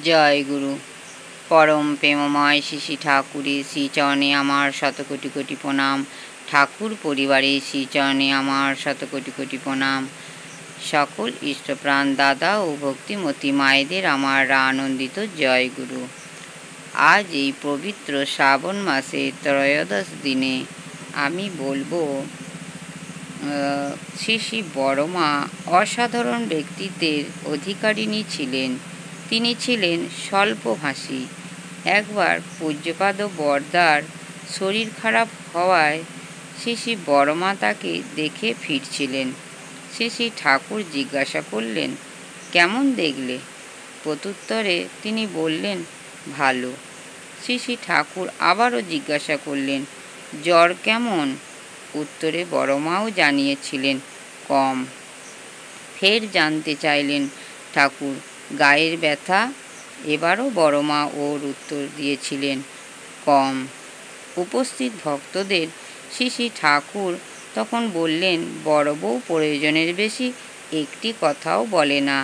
জয় গুরু। পরম প্রেমময় শ্রী ঠাকুরের শ্রীচরণে আমার শত কোটি কোটি প্রণাম। ঠাকুর পরিবারের শ্রীচরণে আমার শত কোটি কোটি প্রণাম। সকল ইষ্টপ্রাণ দাদা ও ভক্তিমতী মায়েদের আমার আনন্দিত জয় গুরু। আজ এই পবিত্র শ্রাবণ মাসের ত্রয়োদশ দিনে আমি বলবো শ্রী শ্রী বড়মা অসাধারণ ব্যক্তিত্বের অধিকারিণী ছিলেন। তিনি ছিলেন স্বল্পভাষী। একবার পূজ্যপাদ বরদার শরীর খারাপ হওয়ায় শ্রী শ্রী বড়মা তাকে দেখে ফিরছিলেন। শ্রী শ্রী ঠাকুর জিজ্ঞাসা করলেন, কেমন দেখলে? প্রত্যুত্তরে তিনি বললেন, ভালো। শ্রী শ্রী ঠাকুর আবারও জিজ্ঞাসা করলেন, জ্বর কেমন? উত্তরে বড়মাও জানিয়েছিলেন, কম। ফের জানতে চাইলেন ঠাকুর, গায়ের ব্যথা? এবারও বড়মা ওর উত্তর দিয়েছিলেন, কম। উপস্থিত ভক্তদের শ্রী শ্রী ঠাকুর তখন বললেন, বড় বউ প্রয়োজনের বেশি একটি কথাও বলে না।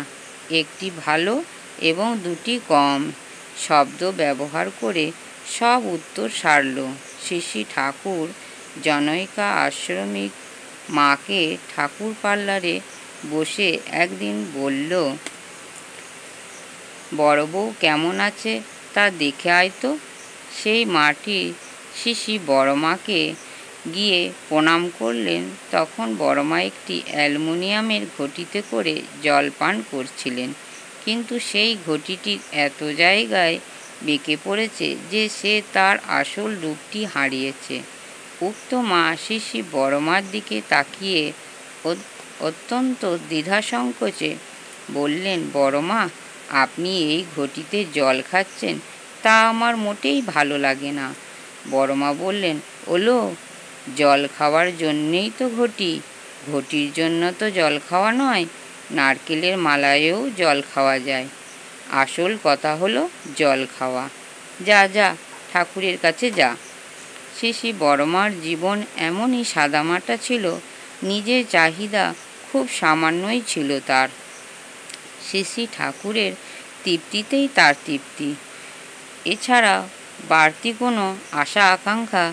একটি ভালো এবং দুটি কম শব্দ ব্যবহার করে সব উত্তর সারল। শ্রী শ্রী ঠাকুর জনৈকা আশ্রমিক মাকে ঠাকুর পার্লারে বসে একদিন বলল, বড় বউ কেমন আছে তা দেখে আয় তো। সেই মাটি শ্রী শ্রী বড়মাকে গিয়ে প্রণাম করলেন। তখন বড়মা একটি অ্যালুমিনিয়ামের ঘটিতে করে জল পান করছিলেন, কিন্তু সেই ঘটিটির এত জায়গায় বেঁকে পড়েছে যে সে তার আসল রূপটি হারিয়েছে। উক্ত মা শ্রী শ্রী বড়মার দিকে তাকিয়ে অত্যন্ত দ্বিধাসংকোচে বললেন, বড়মা, আপনি এই ঘটিতে জল খাচ্ছেন তা আমার মোটেই ভালো লাগে না। বড়মা বললেন, ওলো, জল খাওয়ার জন্যেই তো ঘটি, ঘটির জন্য তো জল খাওয়া নয়। নারকেলের মালায়ও জল খাওয়া যায়, আসল কথা হলো জল খাওয়া। যা যা, ঠাকুরের কাছে যা। শ্রী শ্রী বড়মার জীবন এমনই সাদামাটা ছিল, নিজের চাহিদা খুব সামান্যই ছিল তার। শ্রী শ্রী ঠাকুরের তৃপ্তিতেই তার তৃপ্তি, এছাড়া বাড়তি কোনো আশা আকাঙ্ক্ষা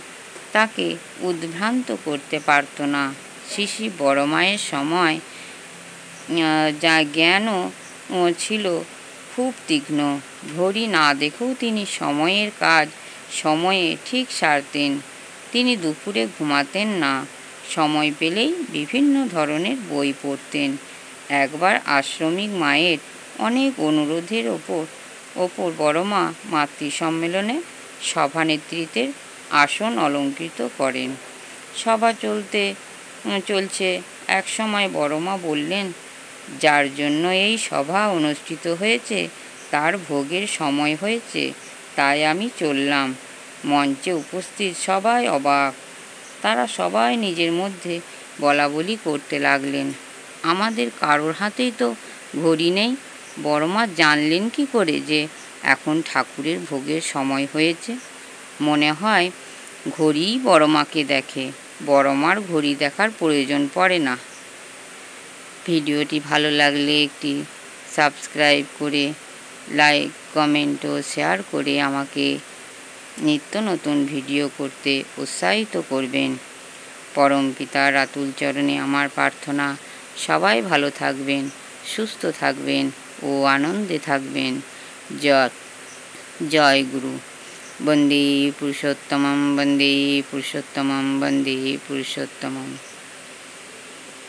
তাকে উদ্ভ্রান্ত করতে পারত না। শ্রী শ্রী বড়মায়ের সময় যা জ্ঞানও ছিল খুব তীক্ষ্ণ। ঘড়ি না দেখেও তিনি সময়ের কাজ সময়ে ঠিক সারতেন। তিনি দুপুরে ঘুমাতেন না, সময় পেলেই বিভিন্ন ধরনের বই পড়তেন। একবার আশ্রমিক মায়ের অনেক অনুরোধের ওপর বড়মা মাতৃ সম্মেলনে সভানেতৃত্বের আসন অলঙ্কৃত করেন। সভা চলছে, এক সময় বড়মা বললেন, যার জন্য এই সভা অনুষ্ঠিত হয়েছে তার ভোগের সময় হয়েছে, তাই আমি চললাম। মঞ্চে উপস্থিত সবাই অবাক। তারা সবাই নিজের মধ্যে বলাবলি করতে লাগলেন, আমাদের কারোর হাতেই তো ঘড়ি নেই। বড়মা জানলেন কি করে যে এখন ঠাকুরের ভোগের সময় হয়েছে? মনে হয় ঘড়িই বড়মাকে দেখে, বড়মার ঘড়ি দেখার প্রয়োজন পড়ে না। ভিডিওটি ভালো লাগলে একটি সাবস্ক্রাইব করে, লাইক, কমেন্ট ও শেয়ার করে আমাকে নিত্য নতুন ভিডিও করতে উৎসাহিত করবেন। পরম পিতার আতুল চরণে আমার প্রার্থনা, সবাই ভালো থাকবেন, সুস্থ থাকবেন ও আনন্দে থাকবেন। জয় গুরু। বন্দে পুরুষোত্তমম, বন্দে পুরুষোত্তমম, বন্দে পুরুষোত্তমম।